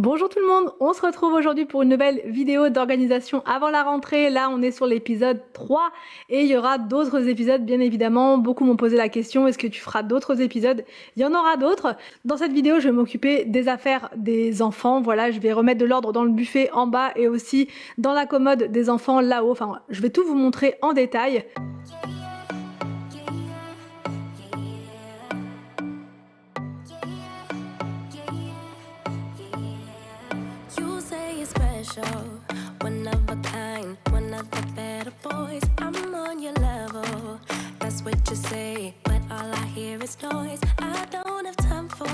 Bonjour tout le monde, on se retrouve aujourd'hui pour une nouvelle vidéo d'organisation avant la rentrée. Là on est sur l'épisode 3 et il y aura d'autres épisodes bien évidemment. Beaucoup m'ont posé la question, est-ce que tu feras d'autres épisodes? Il y en aura d'autres. Dans cette vidéo je vais m'occuper des affaires des enfants. Voilà, je vais remettre de l'ordre dans le buffet en bas et aussi dans la commode des enfants là-haut. Enfin je vais tout vous montrer en détail. One of a kind, one of the better boys. I'm on your level, that's what you say, but all I hear is noise. I don't have time for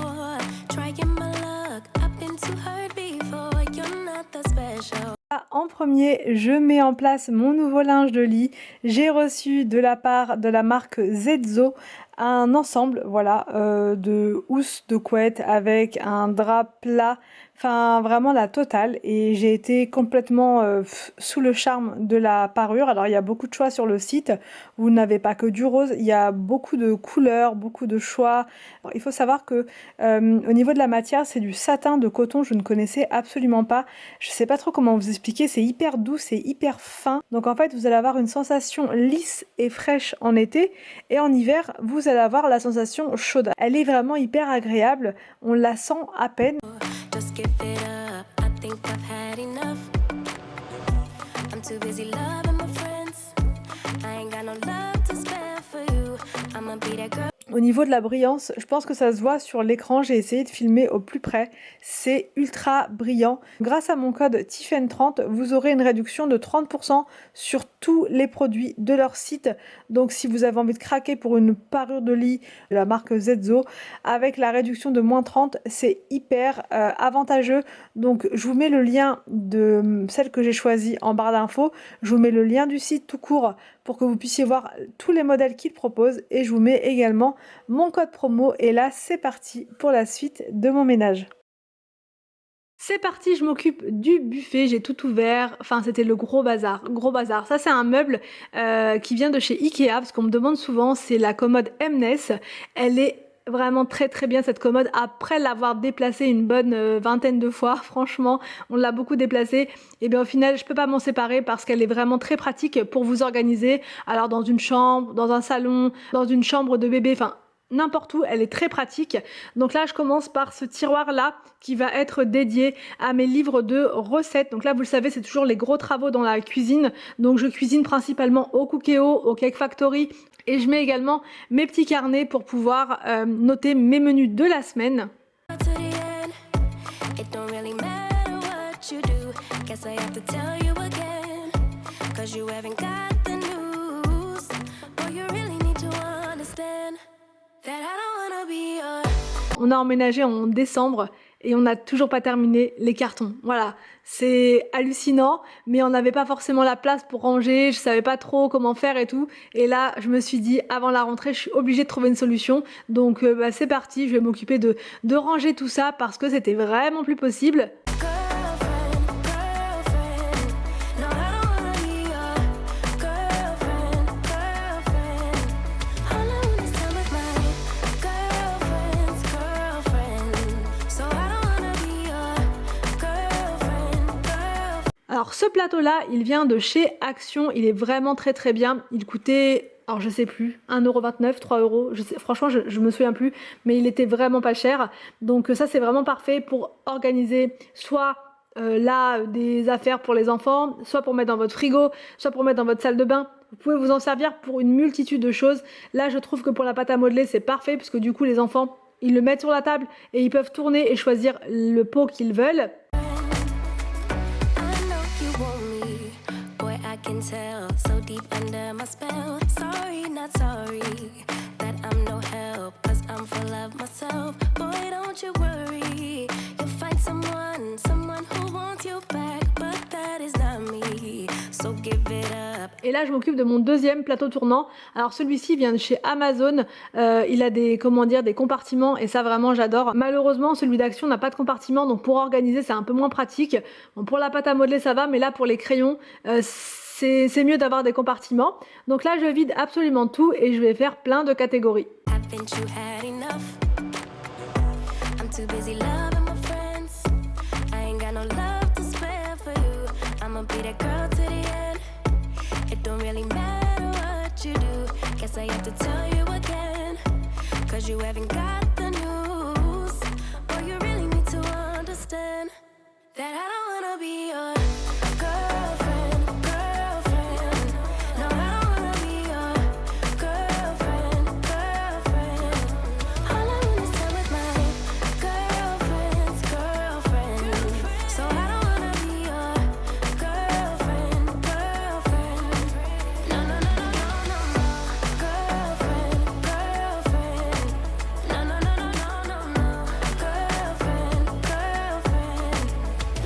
trying my luck. I've been too hurt before, you're not that special. En premier, je mets en place mon nouveau linge de lit. J'ai reçu de la part de la marque Zezzo un ensemble, voilà, de housses de couette avec un drap plat, enfin vraiment la totale. Et j'ai été complètement sous le charme de la parure. Alors il y a beaucoup de choix sur le site. Vous n'avez pas que du rose, il y a beaucoup de couleurs, beaucoup de choix. Alors, il faut savoir que au niveau de la matière, c'est du satin de coton. Je ne connaissais absolument pas. Je sais pas trop comment vous expliquer. C'est hyper doux, c'est hyper fin. Donc en fait, vous allez avoir une sensation lisse et fraîche en été, et en hiver, vous allez avoir la sensation chaude. Elle est vraiment hyper agréable. On la sent à peine. Just give it up, I think I've had enough. I'm too busy loving my friends. I ain't got no love to spare for you. I'ma be that girl. Au niveau de la brillance, je pense que ça se voit sur l'écran, j'ai essayé de filmer au plus près, c'est ultra brillant. Grâce à mon code TIFFAN30, vous aurez une réduction de 30% sur tous les produits de leur site. Donc si vous avez envie de craquer pour une parure de lit de la marque Zezzo, avec la réduction de moins 30, c'est hyper avantageux. Donc je vous mets le lien de celle que j'ai choisie en barre d'infos, je vous mets le lien du site tout court pour que vous puissiez voir tous les modèles qu'ils proposent, et je vous mets également mon code promo. Et là c'est parti pour la suite de mon ménage. C'est parti, je m'occupe du buffet, j'ai tout ouvert, enfin c'était le gros bazar, gros bazar. Ça c'est un meuble qui vient de chez Ikea, parce qu'on me demande souvent, c'est la commode Mness. Elle est vraiment très très bien cette commode, après l'avoir déplacée une bonne vingtaine de fois. Franchement on l'a beaucoup déplacée, et bien au final je peux pas m'en séparer parce qu'elle est vraiment très pratique pour vous organiser. Alors dans une chambre, dans un salon, dans une chambre de bébé, enfin n'importe où, elle est très pratique. Donc là je commence par ce tiroir là qui va être dédié à mes livres de recettes. Donc là vous le savez, c'est toujours les gros travaux dans la cuisine, donc je cuisine principalement au Cookéo, au Cake Factory, et je mets également mes petits carnets pour pouvoir noter mes menus de la semaine. To the end, it don't really matter what you do. Guess I have to tell you again, 'cause you haven't got the news. Boy, you really need to understand that I don't wanna be your... On a emménagé en décembre et on n'a toujours pas terminé les cartons. Voilà, c'est hallucinant, mais on n'avait pas forcément la place pour ranger, je savais pas trop comment faire et tout. Et là, je me suis dit, avant la rentrée, je suis obligée de trouver une solution. Donc c'est parti, je vais m'occuper de ranger tout ça parce que c'était vraiment plus possible. Alors ce plateau-là, il vient de chez Action, il est vraiment très très bien. Il coûtait, alors je sais plus, 1,29€, 3€, franchement je me souviens plus, mais il était vraiment pas cher. Donc ça c'est vraiment parfait pour organiser soit là des affaires pour les enfants, soit pour mettre dans votre frigo, soit pour mettre dans votre salle de bain. Vous pouvez vous en servir pour une multitude de choses. Là je trouve que pour la pâte à modeler c'est parfait, parce que du coup les enfants ils le mettent sur la table et ils peuvent tourner et choisir le pot qu'ils veulent. I can tell, so deep under my spell. Sorry, not sorry, that I'm no help, 'cause I'm full of myself. Boy, don't you worry, you'll find someone who wants you back, but that is not me, so give it up. Et là je m'occupe de mon deuxième plateau tournant. Alors celui-ci vient de chez Amazon, il a des, comment dire, des compartiments, et ça vraiment j'adore. Malheureusement celui d'Action n'a pas de compartiment, donc pour organiser c'est un peu moins pratique. Bon, pour la pâte à modeler ça va, mais là pour les crayons c'est mieux d'avoir des compartiments. Donc là je vide absolument tout et je vais faire plein de catégories. Haven't you had enough? I'm too busy loving my friends. I no love to spare for you. I'ma be that girl to the end. It don't really matter what you do. Guess I have to tell you again. Cause you haven't got the news. Or you really need to understand that I don't wanna be your girlfriend, girlfriend. No, I don't wanna be your girlfriend, girlfriend. All I wanna stay with my girlfriend's girlfriend. So I don't wanna be your girlfriend, girlfriend. No, no, no, no, no, no, no. Girlfriend, girlfriend. No, no, no, no, no, no, no. Girlfriend, girlfriend.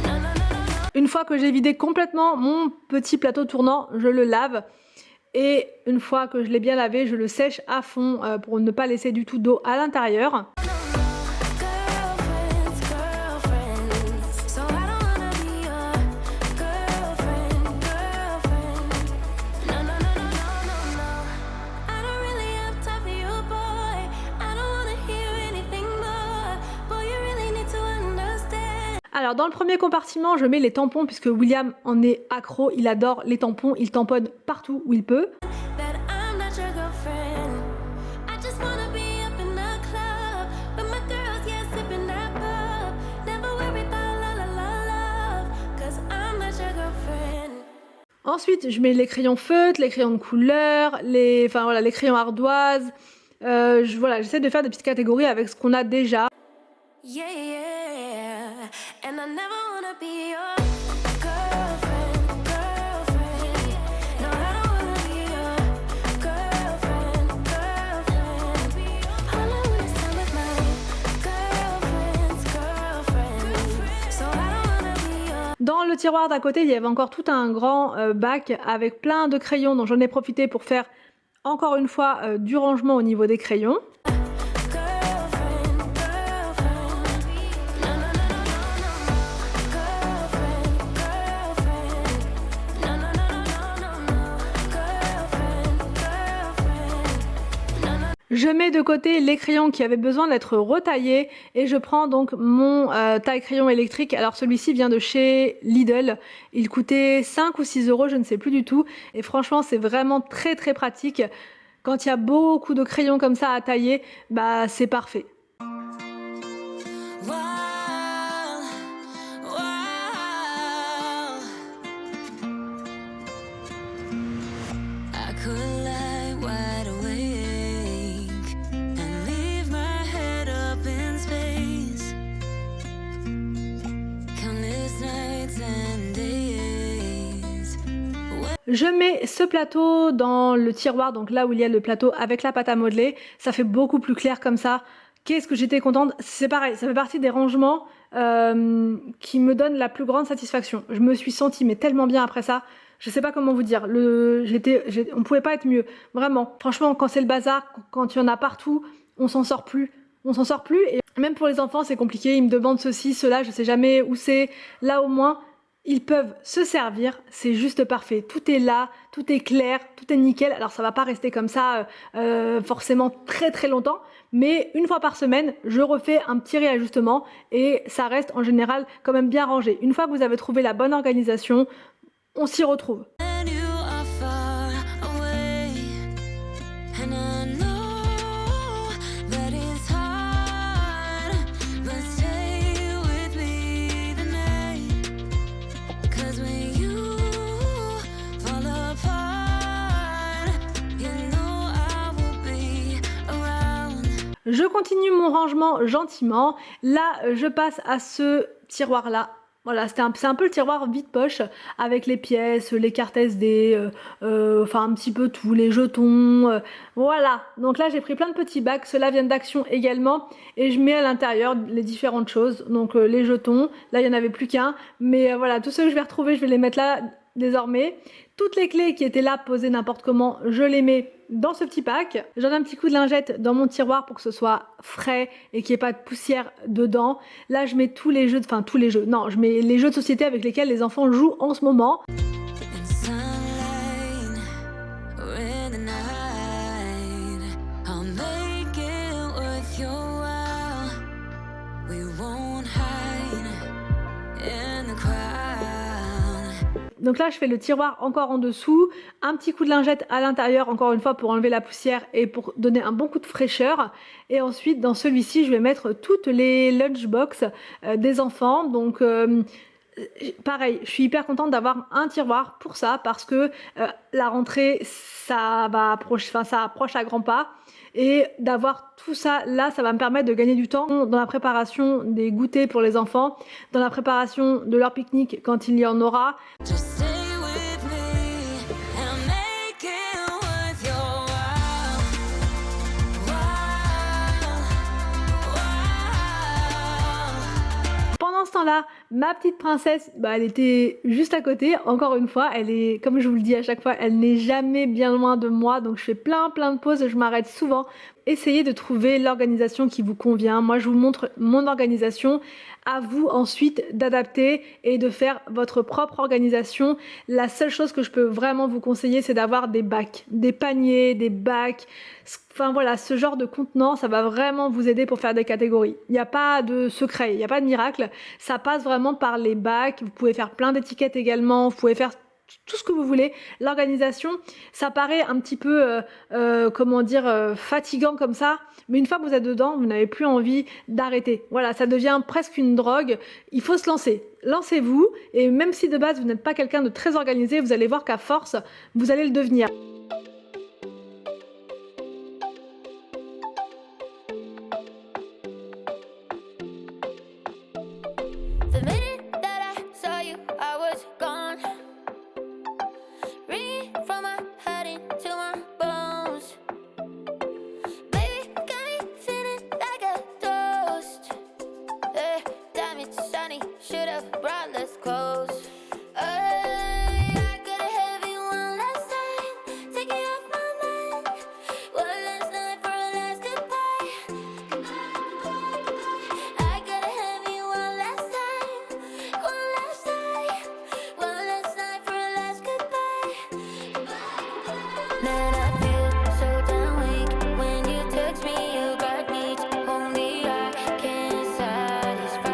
No, no, no, no, no. Une fois que j'ai vidé complètement mon petit plateau tournant, je le lave. Et une fois que je l'ai bien lavé, je le sèche à fond pour ne pas laisser du tout d'eau à l'intérieur. Girlfriends, girlfriends. So I don't wanna be your girlfriend, girlfriend. No, no, no, no, no, no, no. I don't really have time for you, boy. I don't wanna hear anything more. Boy, you really need to understand. Alors dans le premier compartiment, je mets les tampons puisque William en est accro, il adore les tampons, il tamponne partout où il peut. That I'm not your girlfriend. I just wanna be up in the club. But my girls, yeah, sipping that pub. Never worry about la la la love. Cause I'm not your girlfriend. Ensuite, je mets les crayons feutres, les crayons de couleur, les crayons ardoises. Voilà, j'essaie de faire des petites catégories avec ce qu'on a déjà. Yeah, yeah. And I never wanna be your girlfriend, girlfriend. No, I don't wanna be your girlfriend, girlfriend. All I wanna stay with my girlfriend's girlfriend. So I don't wanna be your. Dans le tiroir d'à côté, il y avait encore tout un grand bac avec plein de crayons dont j'en ai profité pour faire encore une fois du rangement au niveau des crayons. Girlfriend, girlfriend. No, no, no, no, no, no, no. Girlfriend, girlfriend. No, no, no, no, no, no, no. Girlfriend, girlfriend. No, no. Je mets de côté les crayons qui avaient besoin d'être retaillés et je prends donc mon taille-crayon électrique. Alors celui-ci vient de chez Lidl. Il coûtait 5 ou 6 euros, je ne sais plus du tout. Et franchement, c'est vraiment très très pratique. Quand il y a beaucoup de crayons comme ça à tailler, bah c'est parfait. Wow, wow. I could lie wide awake and leave my head up in space. Countless nights and days. Je mets ce plateau dans le tiroir, donc là où il y a le plateau avec la pâte à modeler. Ça fait beaucoup plus clair comme ça. Qu'est-ce que j'étais contente. C'est pareil, ça fait partie des rangements qui me donnent la plus grande satisfaction. Je me suis sentie mais tellement bien après ça. Je sais pas comment vous dire. On pouvait pas être mieux. Vraiment. Franchement, quand c'est le bazar, quand il y en a partout, on s'en sort plus. On s'en sort plus. Et même pour les enfants, c'est compliqué. Ils me demandent ceci, cela. Je sais jamais où c'est. Là, au moins, ils peuvent se servir, c'est juste parfait. Tout est là, tout est clair, tout est nickel. Alors ça va pas rester comme ça forcément très très longtemps, mais une fois par semaine, je refais un petit réajustement et ça reste en général quand même bien rangé. Une fois que vous avez trouvé la bonne organisation, on s'y retrouve. And you are far away, and I know that it's hard, but stay with me tonight. 'Cause when you fall apart, you know I will be around. Je continue mon rangement gentiment. Là, je passe à ce tiroir-là. Voilà, c'est un peu le tiroir vide-poche avec les pièces, les cartes SD, enfin un petit peu tout, les jetons. Voilà, donc là j'ai pris plein de petits bacs, ceux-là viennent d'Action également. Et je mets à l'intérieur les différentes choses, donc les jetons, là il n'y en avait plus qu'un. Mais voilà, tous ceux que je vais retrouver, je vais les mettre là désormais. Toutes les clés qui étaient là posées n'importe comment, je les mets dans ce petit pack. J'en ai un petit coup de lingette dans mon tiroir pour que ce soit frais et qu'il n'y ait pas de poussière dedans. Là, je mets tous les jeux, non, je mets les jeux de société avec lesquels les enfants jouent en ce moment. In sunlight, or in the night, I'll make it worth your while. We won't hide in Donc là, je fais le tiroir encore en dessous, un petit coup de lingette à l'intérieur, encore une fois pour enlever la poussière et pour donner un bon coup de fraîcheur. Et ensuite, dans celui-ci, je vais mettre toutes les lunchbox des enfants. Donc pareil, je suis hyper contente d'avoir un tiroir pour ça parce que la rentrée, ça approche à grands pas. Et d'avoir tout ça là, ça va me permettre de gagner du temps dans la préparation des goûters pour les enfants, dans la préparation de leur pique-nique quand il y en aura. Just stay with me and make it worth your while. Pendant ce temps-là, ma petite princesse, elle était juste à côté. Encore une fois, elle est, comme je vous le dis à chaque fois, elle n'est jamais bien loin de moi. Donc je fais plein de pauses, je m'arrête souvent. Essayez de trouver l'organisation qui vous convient. Moi, je vous montre mon organisation. À vous ensuite d'adapter et de faire votre propre organisation. La seule chose que je peux vraiment vous conseiller, c'est d'avoir des bacs, des paniers, des bacs. Enfin voilà, ce genre de contenant, ça va vraiment vous aider pour faire des catégories. Il n'y a pas de secret, il n'y a pas de miracle. Ça passe vraiment par les bacs. Vous pouvez faire plein d'étiquettes également. Vous pouvez faire tout ce que vous voulez. L'organisation, ça paraît un petit peu, fatigant comme ça, mais une fois que vous êtes dedans, vous n'avez plus envie d'arrêter. Voilà, ça devient presque une drogue. Il faut se lancer. Lancez-vous, et même si de base vous n'êtes pas quelqu'un de très organisé, vous allez voir qu'à force, vous allez le devenir. The minute that I saw you, I was gone. Ringing from my head into my bones. Baby, got me feeling like a toast. Damn, it's sunny, should've brought less clothes. I got a heavy one last time, take it off my mind. One last night for a last goodbye. I got a heavy one last time, one last night, one last night for a last goodbye. Man, I feel so damn weak when you text me, you got needs, only I can satisfy.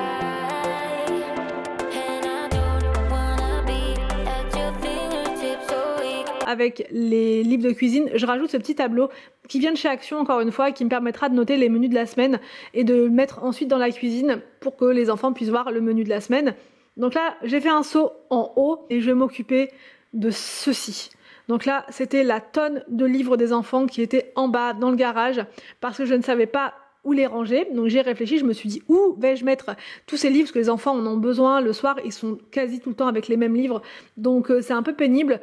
And I don't wanna be at your fingertips so weak. Avec les livres de cuisine, je rajoute ce petit tableau qui vient de chez Action, encore une fois, qui me permettra de noter les menus de la semaine et de le mettre ensuite dans la cuisine pour que les enfants puissent voir le menu de la semaine. Donc là, j'ai fait un saut en haut et je vais m'occuper de ceci. Donc là, c'était la tonne de livres des enfants qui étaient en bas dans le garage parce que je ne savais pas où les ranger. Donc j'ai réfléchi, je me suis dit où vais-je mettre tous ces livres parce que les enfants en ont besoin. Le soir, ils sont quasi tout le temps avec les mêmes livres. Donc c'est un peu pénible.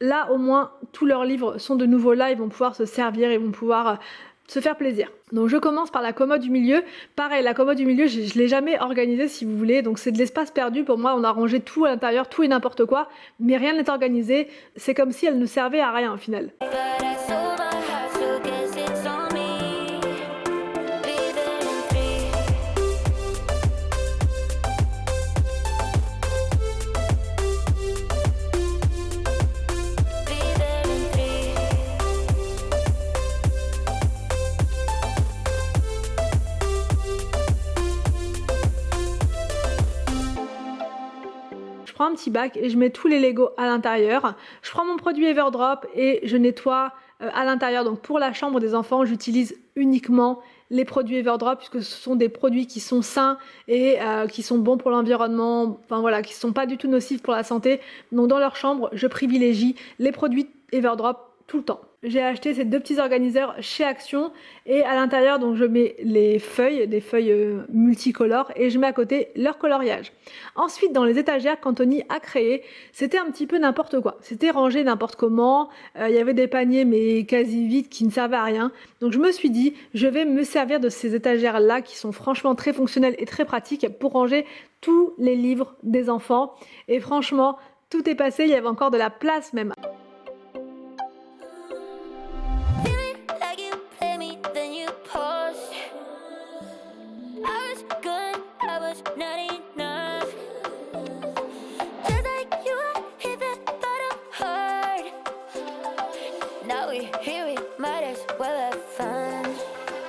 Là, au moins, tous leurs livres sont de nouveau là, ils vont pouvoir se servir, ils vont pouvoir se faire plaisir. Donc je commence par la commode du milieu. Pareil, la commode du milieu, je l'ai jamais organisée si vous voulez, donc c'est de l'espace perdu. Pour moi, on a rangé tout à l'intérieur, tout et n'importe quoi, mais rien n'est organisé. C'est comme si elle ne servait à rien au final. But I sold my heart, so guess it's on me. Be there in three. Be there in three. Je prends un petit bac et je mets tous les Lego à l'intérieur. Je prends mon produit Everdrop et je nettoie à l'intérieur. Donc pour la chambre des enfants, j'utilise uniquement les produits Everdrop puisque ce sont des produits qui sont sains et qui sont bons pour l'environnement, enfin voilà, qui ne sont pas du tout nocifs pour la santé. Donc dans leur chambre, je privilégie les produits Everdrop tout le temps. J'ai acheté ces deux petits organiseurs chez Action et à l'intérieur donc je mets les feuilles, des feuilles multicolores et je mets à côté leur coloriage. Ensuite dans les étagères qu'Anthony a créé, c'était un petit peu n'importe quoi. C'était rangé n'importe comment, il y avait des paniers mais quasi vides qui ne servaient à rien. Donc je me suis dit je vais me servir de ces étagères là qui sont franchement très fonctionnelles et très pratiques pour ranger tous les livres des enfants. Et franchement tout est passé, il y avait encore de la place même. Feeling like you play me, then you pause. I was good, I was not enough. Just like you, I hit the bottom hard. Now we're here, we might as well have fun.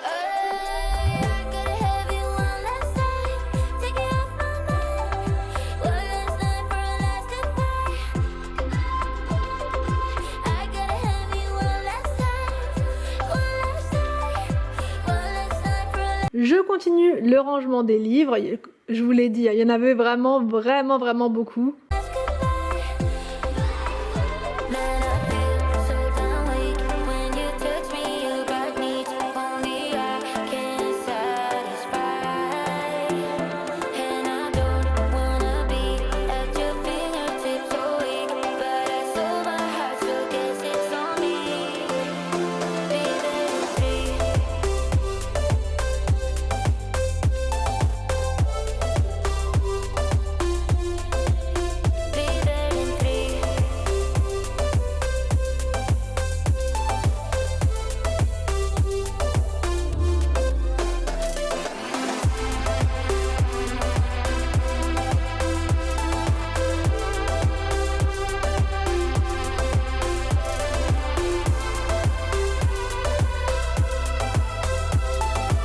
I got a heavy one last time, take it off my mind. One last night for a last goodbye. Je continue le rangement des livres. Je vous l'ai dit, il y en avait vraiment beaucoup.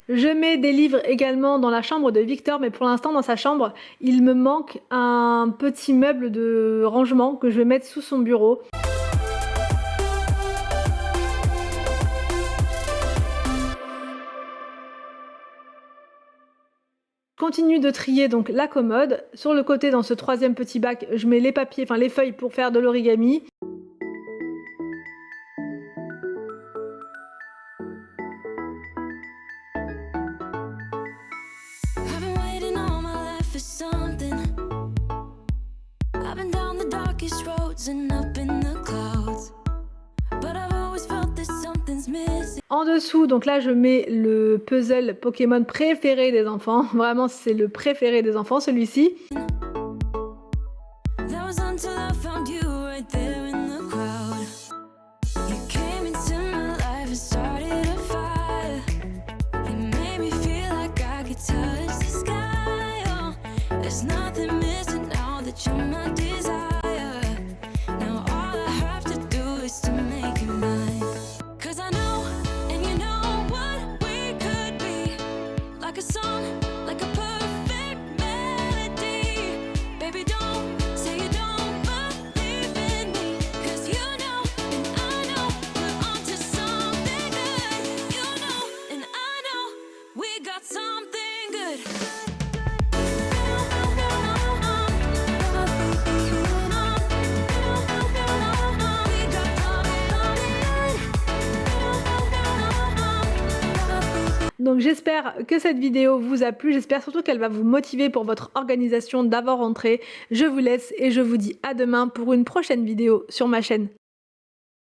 Je mets des livres également dans la chambre de Victor, mais pour l'instant dans sa chambre, il me manque un petit meuble de rangement que je vais mettre sous son bureau. Je continue de trier donc la commode. Sur le côté, dans ce troisième petit bac, je mets les papiers, enfin les feuilles pour faire de l'origami. En dessous, donc là je mets le puzzle Pokémon préféré des enfants. Vraiment, c'est le préféré des enfants, celui-ci. Donc j'espère que cette vidéo vous a plu, j'espère surtout qu'elle va vous motiver pour votre organisation d'avant-rentrée. Je vous laisse et je vous dis à demain pour une prochaine vidéo sur ma chaîne.